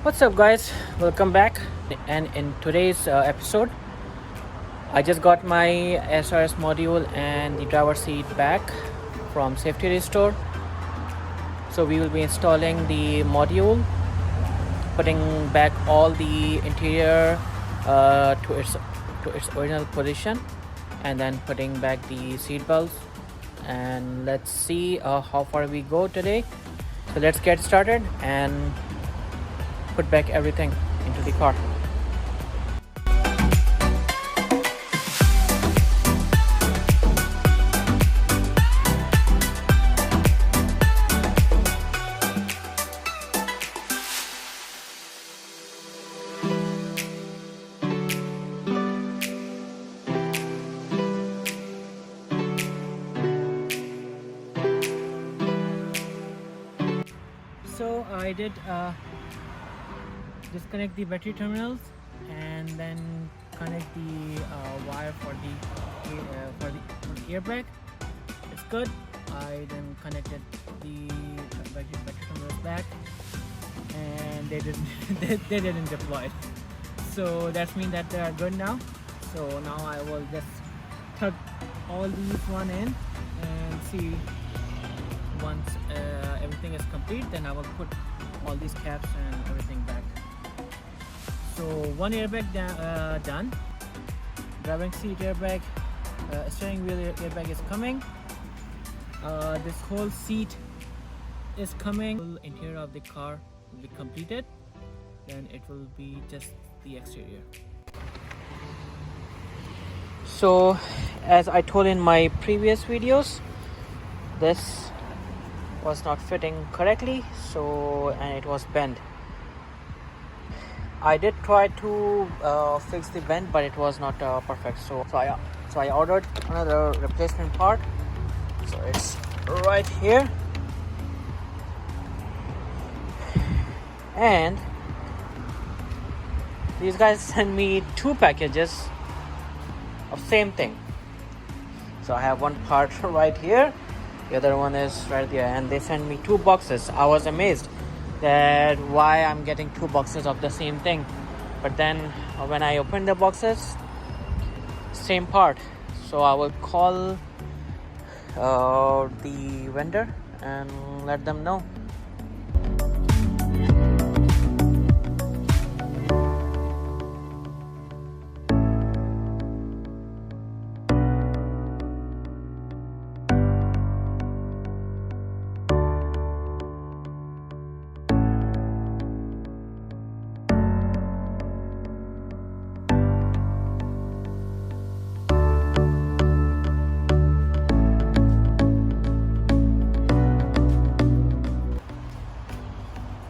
What's up, guys? Welcome back. And in today's episode, I just got my Srs module and the driver seat back from Safety Restore. So we will be installing the module, putting back all the interior to its original position, and then putting back the seat belts. And let's see how far we go today. So let's get started and put back everything into the car. So I did disconnect the battery terminals and then connect the wire for the airbag. It's good. I then connected the battery terminals back, and they didn't they didn't deploy. So that means that they are good now. So now I will just plug all these one in and see. Once everything is complete, then I will put all these caps and everything back. So one airbag done. Driving seat airbag, steering wheel airbag is coming. This whole seat is coming. Interior of the car will be completed. Then it will be just the exterior. So as I told in my previous videos, this was not fitting correctly, and it was bent. I did try to fix the bend, but it was not perfect. So I ordered another replacement part. So it's right here, and these guys sent me two packages of same thing. So I have one part right here. The other one is right there, and they sent me two boxes. I was amazed that why I'm getting two boxes of the same thing. But then when I opened the boxes, same part. So I will call the vendor and let them know.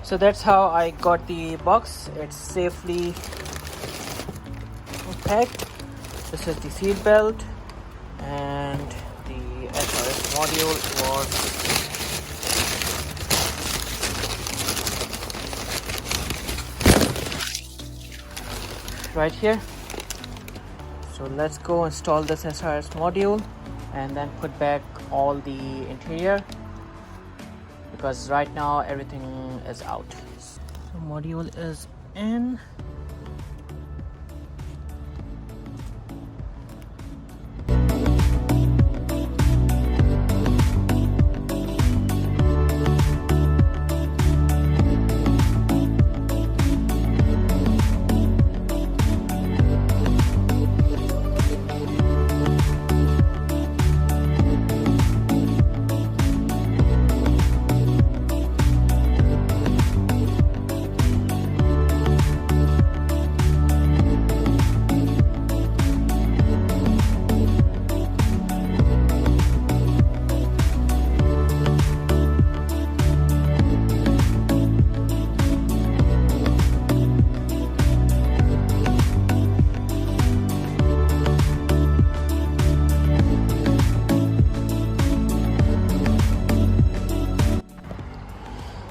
So that's how I got the box. It's safely packed. This is the seat belt, and the Srs module was right here. So let's go install this Srs module and then put back all the interior, because right now everything is out. So module is in.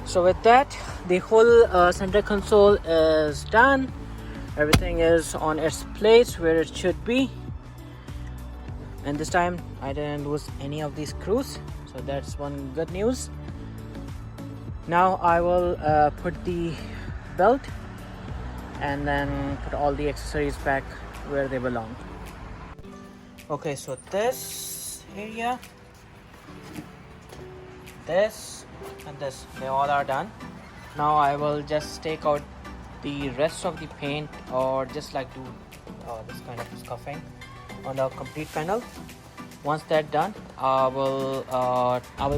So with that, the whole center console is done. Everything is on its place where it should be. And this time I didn't lose any of these screws, so that's one good news. Now I will put the belt, and then put all the accessories back where they belong. Okay, so this area, this and this, they all are done. Now I will just take out the rest of the paint, or just like do this kind of scuffing on the complete panel. Once that's done, I will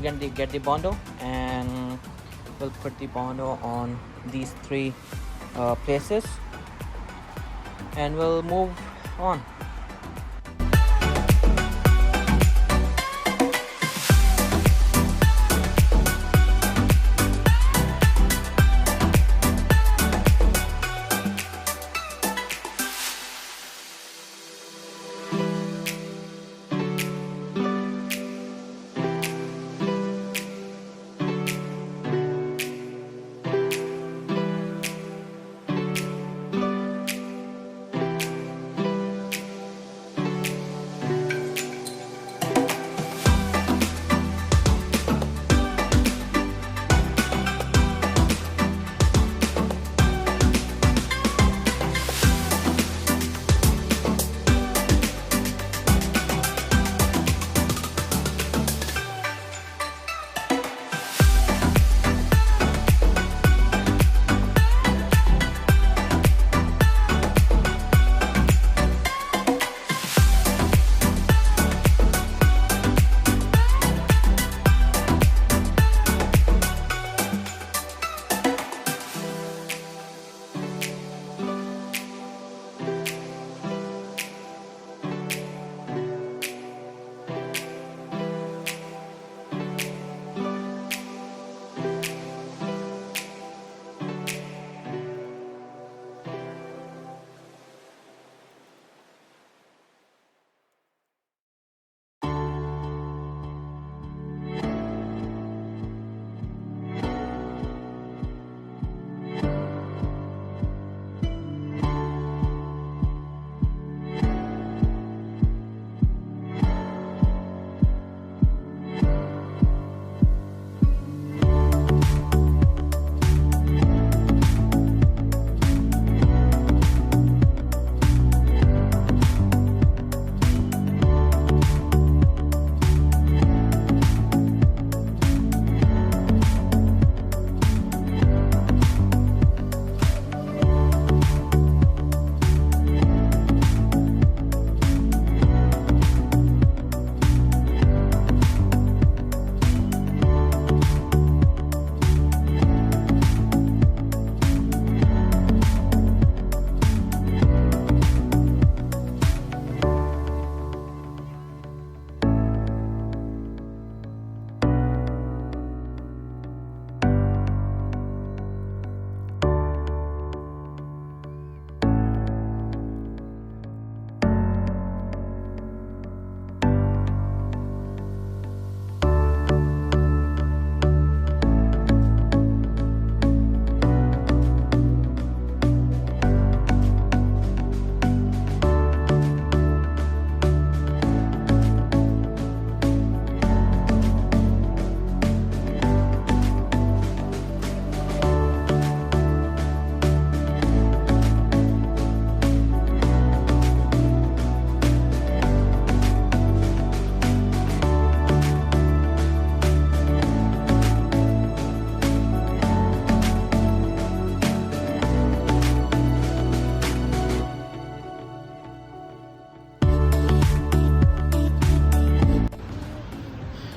get the Bondo, and we'll put the Bondo on these three places, and we'll move on.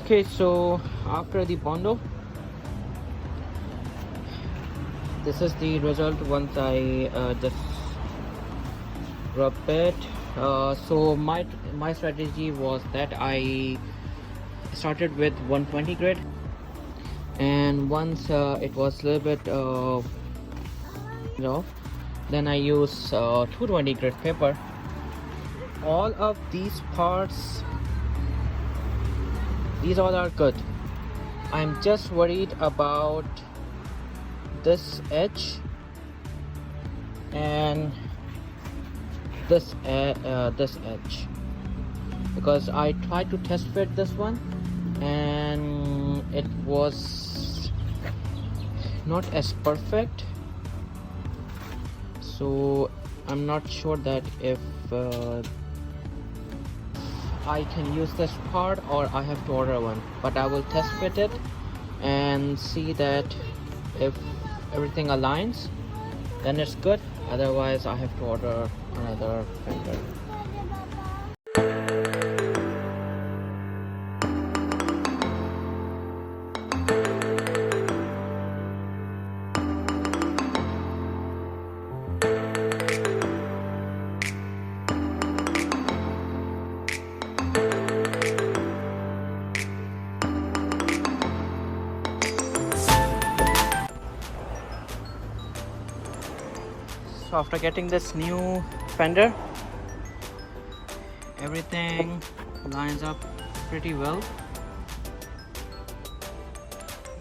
Okay, so after the Bondo, this is the result once I just rub it. So my strategy was that I started with 120 grit, and once it was a little bit off, then I use 220 grit paper. All of these parts, these all are good. I'm just worried about this edge and this edge, because I tried to test fit this one and it was not as perfect So I'm not sure that if I can use this part or I have to order one, but I will test fit it and see that if everything aligns, then it's good. Otherwise I have to order another Fender. So after getting this new Fender, everything lines up pretty well.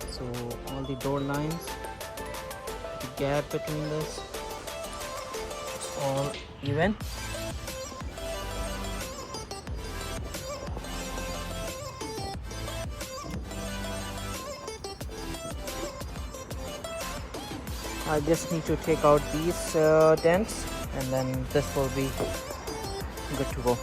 So all the door lines, the gap between this, it's all even. I just need to take out these dents and then this will be good to go.